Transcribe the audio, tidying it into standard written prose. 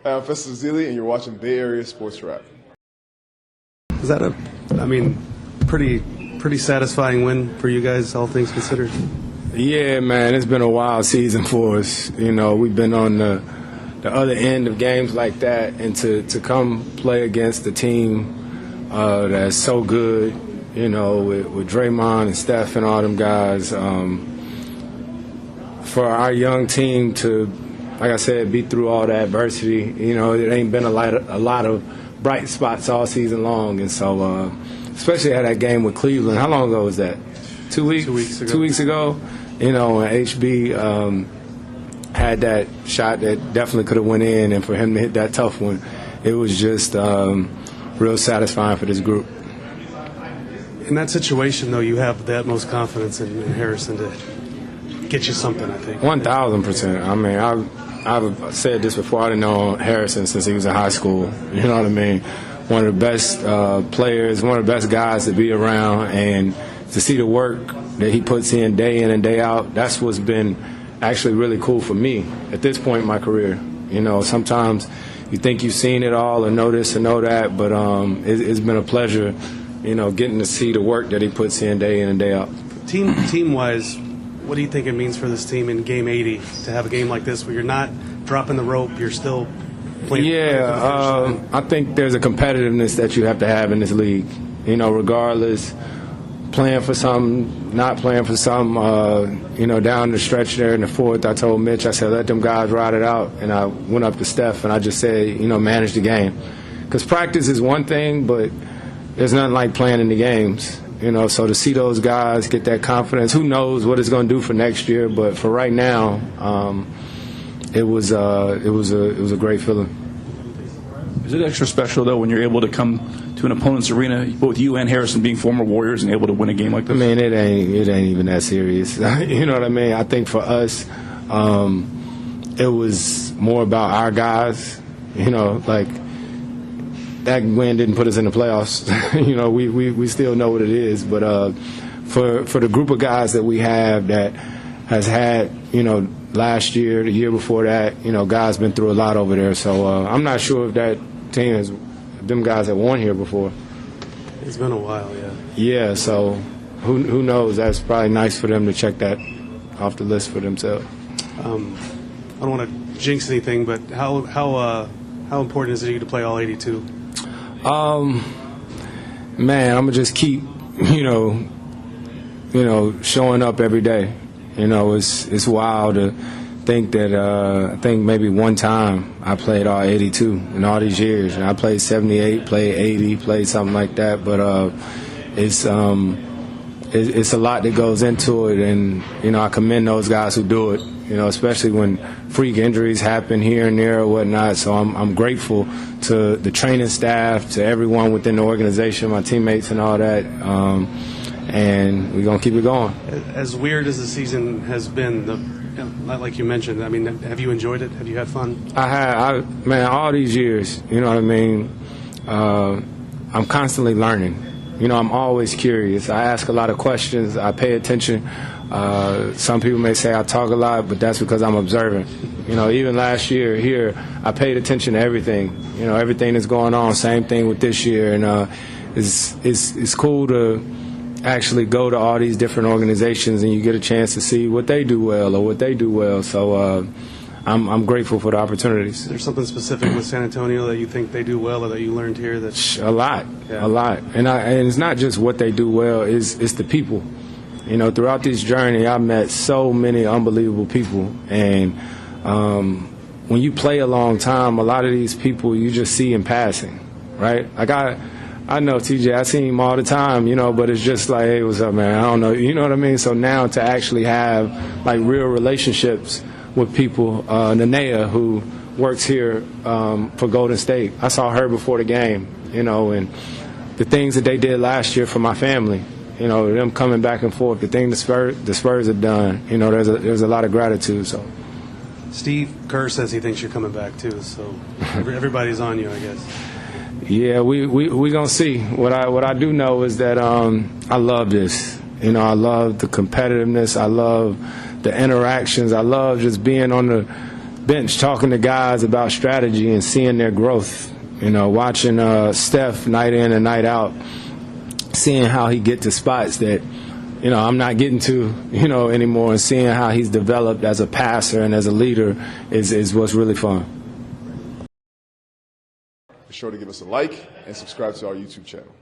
I'm Festus Zealy, and you're watching Bay Area Sports Wrap. Is that pretty satisfying win for you guys, all things considered? Yeah, man, it's been a wild season for us. You know, we've been on the other end of games like that, and to come play against a team that's so good, you know, with Draymond and Steph and all them guys, for our young team to, like I said, beat through all the adversity. You know, it ain't been a lot of bright spots all season long, and so especially at that game with Cleveland. How long ago was that? 2 weeks? 2 weeks ago. 2 weeks ago. You know, when HB had that shot that definitely could have went in, and for him to hit that tough one, it was just real satisfying for this group. In that situation, though, you have the utmost confidence in Harrison to get you something, I think. 1,000%. I mean, I've said this before. I didn't know Harrison since he was in high school. You know what I mean? One of the best players, one of the best guys to be around, and to see the work that he puts in and day out, that's what's been actually really cool for me at this point in my career. You know, sometimes you think you've seen it all or know this or know that, but it's been a pleasure, you know, getting to see the work that he puts in and day out. Team-wise, what do you think it means for this team in Game 80 to have a game like this where you're not dropping the rope, you're still playing? Yeah, I think there's a competitiveness that you have to have in this league, you know, regardless, playing for something, not playing for something. You know, down the stretch there in the fourth, I told Mitch, I said, let them guys ride it out. And I went up to Steph and I just said, you know, manage the game. Because practice is one thing, but there's nothing like playing in the games. You know, so to see those guys get that confidence, who knows what it's going to do for next year. But for right now, it was a great feeling. Is it extra special, though, when you're able to come to an opponent's arena, both you and Harrison being former Warriors, and able to win a game like this? I mean, it ain't even that serious. You know what I mean? I think for us, it was more about our guys. You know, like, that win didn't put us in the playoffs. You know, we still know what it is. But for the group of guys that we have that has had, you know, last year, the year before that, you know, guys been through a lot over there. So I'm not sure if that team has, them guys have won here before. It's been a while, yeah. Yeah, so who knows? That's probably nice for them to check that off the list for themselves. I don't want to jinx anything, but how important is it to you to play all 82? Man, I'm gonna just keep, you know, showing up every day. You know, it's wild to think that I think maybe one time I played all 82 in all these years. And I played 78, played 80, played something like that. But it's a lot that goes into it, and you know, I commend those guys who do it. You know, especially when freak injuries happen here and there or whatnot. So I'm grateful to the training staff, to everyone within the organization, my teammates and all that. And we're going to keep it going. As weird as the season has been, like you mentioned, I mean, have you enjoyed it? Have you had fun? I have. Man, all these years, you know what I mean? I'm constantly learning. You know, I'm always curious. I ask a lot of questions. I pay attention. Some people may say I talk a lot, but that's because I'm observant. You know, even last year here, I paid attention to everything. You know, everything that's going on. Same thing with this year. And it's cool to actually go to all these different organizations and you get a chance to see what they do well or what they do well. So I'm grateful for the opportunities. Is there something specific with San Antonio that you think they do well or that you learned here? A lot. And it's not just what they do well, it's the people. You know, throughout this journey, I met so many unbelievable people. And when you play a long time, a lot of these people you just see in passing, right? Like I know TJ, I see him all the time, you know, but it's just like, hey, what's up, man? I don't know, you know what I mean? So now to actually have, like, real relationships with people, Nanea, who works here for Golden State, I saw her before the game, you know, and the things that they did last year for my family, you know, them coming back and forth, the thing the Spurs have done, you know, there's a lot of gratitude. So Steve Kerr says he thinks you're coming back too, so everybody's on you, I guess. Yeah, we gonna see. What I do know is that I love this. You know, I love the competitiveness. I love the interactions. I love just being on bench talking to guys about strategy and seeing their growth. You know, watching Steph night in and night out, seeing how he get to spots that, you know, I'm not getting to, you know, anymore, and seeing how he's developed as a passer and as a leader is what's really fun. Be sure to give us a like and subscribe to our YouTube channel.